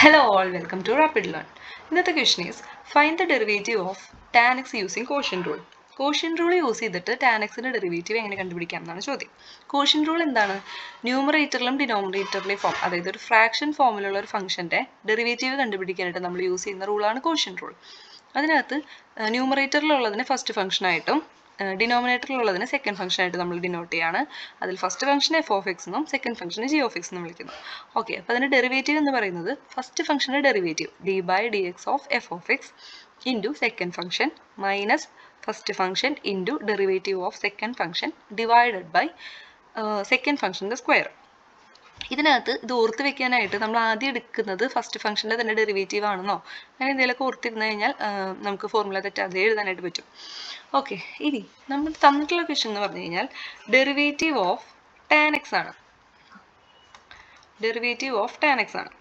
Hello all, welcome to Rapid Learn. ഇന്നത്തെ question is find the derivative of tan X using quotient rule. Quotient rule use ചെയ്തിട്ട് tan എക്സിൻ്റെ derivative എങ്ങനെ കണ്ടുപിടിക്കാം എന്നാണ് ചോദ്യം. Quotient rule എന്താണ്? ന്യൂമറേറ്ററിലും ഡിനോമിനേറ്ററിലെയും ഫോം, അതായത് ഒരു ഫ്രാക്ഷൻ ഫോമിലുള്ള ഒരു ഫംഗ്ഷൻ്റെ ഡെറിവേറ്റീവ് കണ്ടുപിടിക്കാനായിട്ട് നമ്മൾ യൂസ് ചെയ്യുന്ന റൂളാണ് കോഷ്യൻ റൂൾ. അതിനകത്ത് ന്യൂമറേറ്ററിലുള്ളതിനെ ഫസ്റ്റ് ഫംഗ്ഷനായിട്ടും ഡിനോമിനേറ്ററിലുള്ളതിനെ സെക്കൻഡ് ഫംഗ്ഷനായിട്ട് നമ്മൾ ഡിനോട്ട് ചെയ്യാണ്. അതിൽ first function F of X എന്നും സെക്കൻഡ് ഫംഗ്ഷനെ ജി ഓഫ് എക്സ് എന്നും വിളിക്കുന്നു. ഓക്കെ, അപ്പോൾ അതിൻ്റെ ഡെറിവേറ്റീവ് എന്ന് പറയുന്നത് ഫസ്റ്റ് ഫംഗ്ഷൻ്റെ derivative D by D X of F of X into second function minus first function into derivative of second function divided by second ഫംഗ്ഷൻ്റെ സ്ക്വയർ. ഇതിനകത്ത് ഇത് ഓർത്ത് വെക്കാനായിട്ട് നമ്മൾ ആദ്യം എടുക്കുന്നത് ഫസ്റ്റ് ഫംഗ്ഷൻ്റെ തന്നെ ഡെറിവേറ്റീവ് ആണെന്നോ അങ്ങനെ എന്തെങ്കിലുമൊക്കെ ഓർത്തിരുന്നു കഴിഞ്ഞാൽ നമുക്ക് ഫോർമുല തെറ്റാതെ എഴുതാനായിട്ട് പറ്റും. ഓക്കെ, ഇനി നമ്മൾ തന്നിട്ടുള്ള ക്വസ്റ്റൻ എന്ന് പറഞ്ഞു കഴിഞ്ഞാൽ ഡെറിവേറ്റീവ് ഓഫ് ടാൻ എക്സ് ആണ്. ഡെറിവേറ്റീവ് ഓഫ് ടാൻ എക്സ് ആണ്.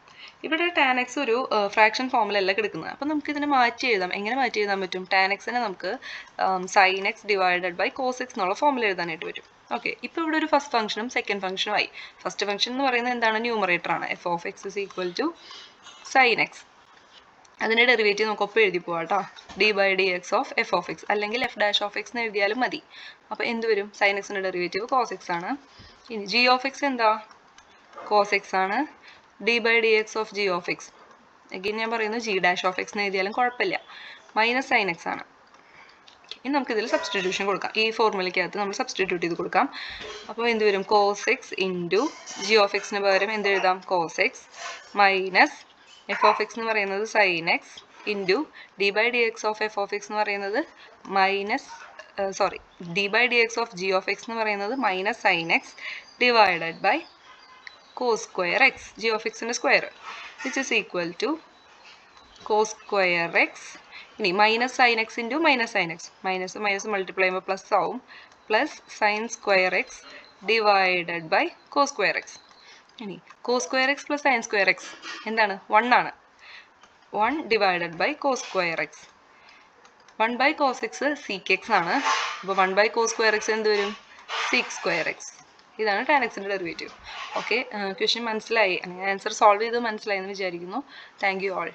ഇവിടെ ടാൻ എക്സ് ഒരു ഫ്രാക്ഷൻ ഫോമിലല്ല കിടക്കുന്നത്. അപ്പം നമുക്ക് ഇതിനെ മാറ്റി എഴുതാം. എങ്ങനെ മാറ്റി എഴുതാൻ പറ്റും? ടാൻ എക്സിനെ നമുക്ക് sine x divided by cos x എന്നുള്ള ഫോമിൽ എഴുതാനായിട്ട് പറ്റും. ഓക്കെ, ഇപ്പോൾ ഇവിടെ ഒരു ഫസ്റ്റ് ഫംഗ്ഷനും സെക്കൻഡ് ഫംഗ്ഷനും ആയി. ഫസ്റ്റ് ഫംഗ്ഷൻ എന്ന് പറയുന്നത് എന്താണ്? ന്യൂമറേറ്റർ ആണ്. F of x is equal to sine x. അതിൻ്റെ ഡെറിവേറ്റീവ് നമുക്ക് ഒപ്പം എഴുതി പോവാം കേട്ടോ. D by D X of F of x, അല്ലെങ്കിൽ എഫ് ഡാഷ് ഓഫ് എക്സ് എന്ന് എഴുതിയാലും മതി. അപ്പോൾ എന്ത് വരും? സൈൻ എക്സിൻ്റെ ഡെറിവേറ്റീവ് കോസ് എക്സ് ആണ്. ഇനി ജി ഓഫ് എക്സ് എന്താ? കോസ് എക്സ് ആണ്. D by D X of g of x, again ഞാൻ പറയുന്നു ജി ഡാഷ് ഓഫ് എക്സ് എന്ന് എഴുതിയാലും കുഴപ്പമില്ല, മൈനസ് സൈൻ എക്സ് ആണ്. ഇനി നമുക്കിതിൽ സബ്സ്റ്റിറ്റ്യൂഷൻ കൊടുക്കാം. ഈ ഫോർമുലയ്ക്കകത്ത് നമ്മൾ സബ്സ്റ്റിറ്റ്യൂട്ട് ചെയ്ത് കൊടുക്കാം. അപ്പോൾ എന്ത് വരും? Cos x into g of എക്സിന് പകരം എന്ത് എഴുതാം? Cos x minus f of x എന്ന് പറയുന്നത് sine X into d by D X of F of x എന്ന് പറയുന്നത് d by D X of g of x എന്ന് പറയുന്നത് minus sine x divided by cos square x, g of x in square, which is equal to cos square x. ഇനി minus sine X into minus sine X, minus minus multiply ചെയ്യുമ്പോൾ plus ആവും, plus sine square X divided by cos square X. ഇനി cos square X plus sine square X എന്താണ്? 1 ആണ്. 1 divided by cos square X. 1 by cos X sec X ആണ്. അപ്പോൾ 1 by cos square X എന്ത് വരും? Sec square X. ഇതാണ് tan എക്സിൻ്റെ derivative. Okay, question മനസ്സിലായി, ആൻസർ സോൾവ് ചെയ്ത് മനസ്സിലായി എന്ന് വിചാരിക്കുന്നു. Thank you all.